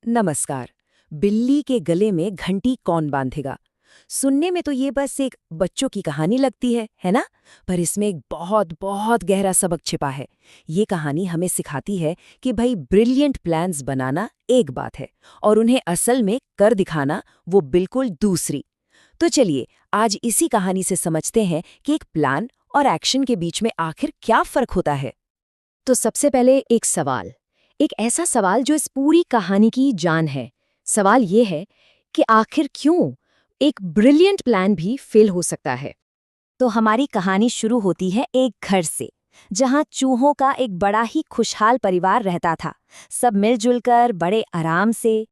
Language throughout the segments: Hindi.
नमस्कार। बिल्ली के गले में घंटी कौन बांधेगा? सुनने में तो ये बस एक बच्चों की कहानी लगती है ना? पर इसमें एक बहुत बहुत गहरा सबक छिपा है। ये कहानी हमें सिखाती है कि भाई ब्रिलियंट प्लान्स बनाना एक बात है और उन्हें असल में कर दिखाना वो बिल्कुल दूसरी। तो चलिए आज इसी कहानी से समझते हैं कि एक प्लान और एक्शन के बीच में आखिर क्या फर्क होता है। तो सबसे पहले एक सवाल, एक ऐसा सवाल जो इस पूरी कहानी की जान है। सवाल ये है कि आखिर क्यों एक ब्रिलियंट प्लान भी फेल हो सकता है। तो हमारी कहानी शुरू होती है एक घर से, जहां चूहों का एक बड़ा ही खुशहाल परिवार रहता था। सब मिलजुल कर बड़े आराम से।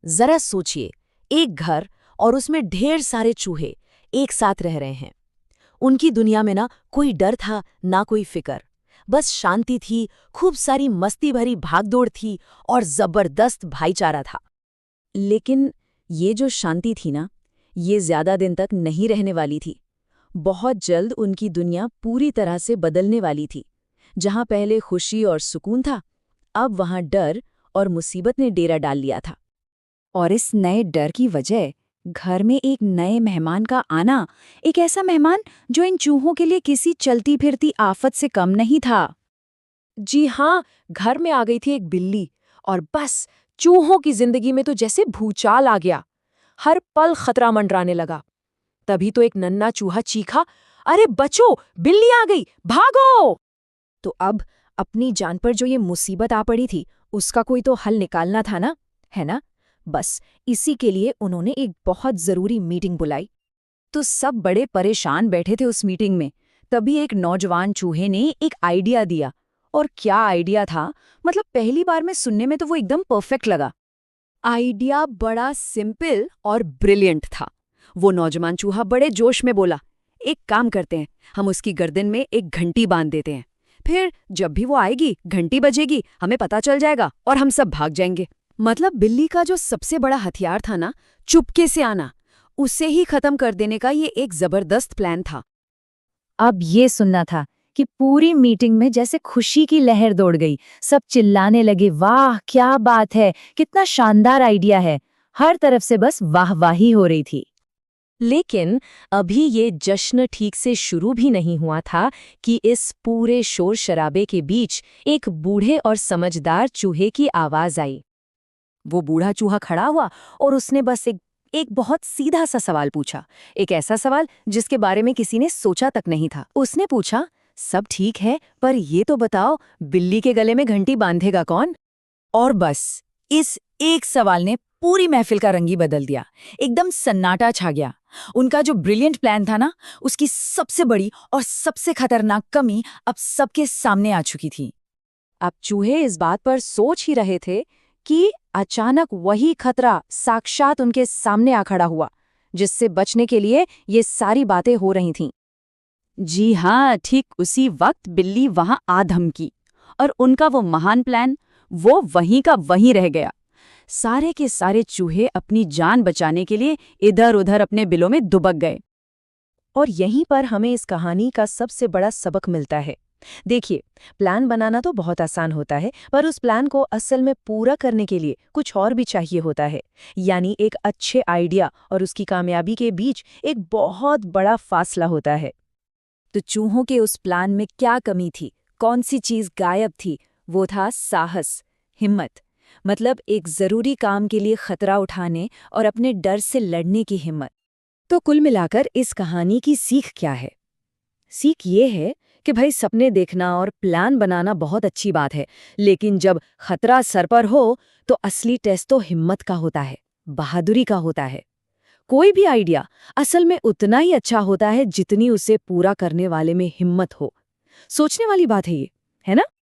जरा सोचिए, एक घर और उसमें ढेर सारे चूहे एक साथ रह रहे हैं। उनकी दुनिया में ना कोई डर था ना कोई फिक्र, बस शांति थी, खूब सारी मस्ती भरी भागदौड़ थी और जबरदस्त भाईचारा था। लेकिन ये जो शांति थी ना, ये ज्यादा दिन तक नहीं रहने वाली थी। बहुत जल्द उनकी दुनिया पूरी तरह से बदलने वाली थी। जहां पहले खुशी और सुकून था, अब वहां डर और मुसीबत ने डेरा डाल लिया था। और इस नए डर की वजह घर में एक नए मेहमान का आना, एक ऐसा मेहमान जो इन चूहों के लिए किसी चलती फिरती आफत से कम नहीं था। जी हाँ, घर में आ गई थी एक बिल्ली और बस चूहों की जिंदगी में तो जैसे भूचाल आ गया। हर पल खतरा मंडराने लगा। तभी तो एक नन्हा चूहा चीखा, अरे बचो, बिल्ली आ गई, भागो! तो अब अपनी जान पर जो ये मुसीबत आ पड़ी थी, उसका कोई तो हल निकालना था ना, है ना? बस इसी के लिए उन्होंने एक बहुत जरूरी मीटिंग बुलाई। तो सब बड़े परेशान बैठे थे उस मीटिंग में। तभी एक नौजवान चूहे ने एक आइडिया दिया। और क्या आइडिया था, मतलब पहली बार में सुनने में तो वो एकदम परफेक्ट लगा। आइडिया बड़ा सिंपल और ब्रिलियंट था। वो नौजवान चूहा बड़े जोश में बोला, एक काम करते हैं, हम उसकी गर्दन में एक घंटी बांध देते हैं। फिर जब भी वो आएगी, घंटी बजेगी, हमें पता चल जाएगा और हम सब भाग जाएंगे। मतलब बिल्ली का जो सबसे बड़ा हथियार था ना, चुपके से आना, उसे ही खत्म कर देने का ये एक जबरदस्त प्लान था। अब ये सुनना था कि पूरी मीटिंग में जैसे खुशी की लहर दौड़ गई। सब चिल्लाने लगे, वाह क्या बात है, कितना शानदार आइडिया है। हर तरफ से बस वाहवाही हो रही थी। लेकिन अभी ये जश्न ठीक से शुरू भी नहीं हुआ था कि इस पूरे शोर शराबे के बीच एक बूढ़े और समझदार चूहे की आवाज आई। वो बूढ़ा चूहा खड़ा हुआ और उसने बस एक बहुत सीधा सा सवाल पूछा। एक ऐसा सवाल जिसके बारे में किसी ने सोचा तक नहीं था। उसने पूछा, सब ठीक है, पर ये तो बताओ, बिल्ली के गले में घंटी बांधेगा कौन? और बस इस एक सवाल ने पूरी महफिल का रंग ही बदल दिया। एकदम सन्नाटा छा गया। उनका जो ब्रिलियंट प्लान था ना, उसकी सबसे बड़ी और सबसे खतरनाक कमी अब सबके सामने आ चुकी थी। अब चूहे इस बात पर सोच ही रहे थे कि अचानक वही खतरा साक्षात उनके सामने आ खड़ा हुआ, जिससे बचने के लिए ये सारी बातें हो रही थीं। जी हाँ, ठीक उसी वक्त बिल्ली वहां आ धमकी और उनका वो महान प्लान वो वहीं का वहीं रह गया। सारे के सारे चूहे अपनी जान बचाने के लिए इधर-उधर अपने बिलों में दुबक गए। और यहीं पर हमें इस कहानी का सबसे बड़ा सबक मिलता है। देखिए, प्लान बनाना तो बहुत आसान होता है, पर उस प्लान को असल में पूरा करने के लिए कुछ और भी चाहिए होता है। यानी एक अच्छे आइडिया और उसकी कामयाबी के बीच एक बहुत बड़ा फासला होता है। तो चूहों के उस प्लान में क्या कमी थी, कौन सी चीज गायब थी? वो था साहस, हिम्मत। मतलब एक जरूरी काम के लिए खतरा उठाने और अपने डर से लड़ने की हिम्मत। तो कुल मिलाकर इस कहानी की सीख क्या है? सीख ये है कि भाई सपने देखना और प्लान बनाना बहुत अच्छी बात है, लेकिन जब खतरा सर पर हो तो असली टेस्ट तो हिम्मत का होता है, बहादुरी का होता है। कोई भी आइडिया असल में उतना ही अच्छा होता है जितनी उसे पूरा करने वाले में हिम्मत हो। सोचने वाली बात है ये, है ना?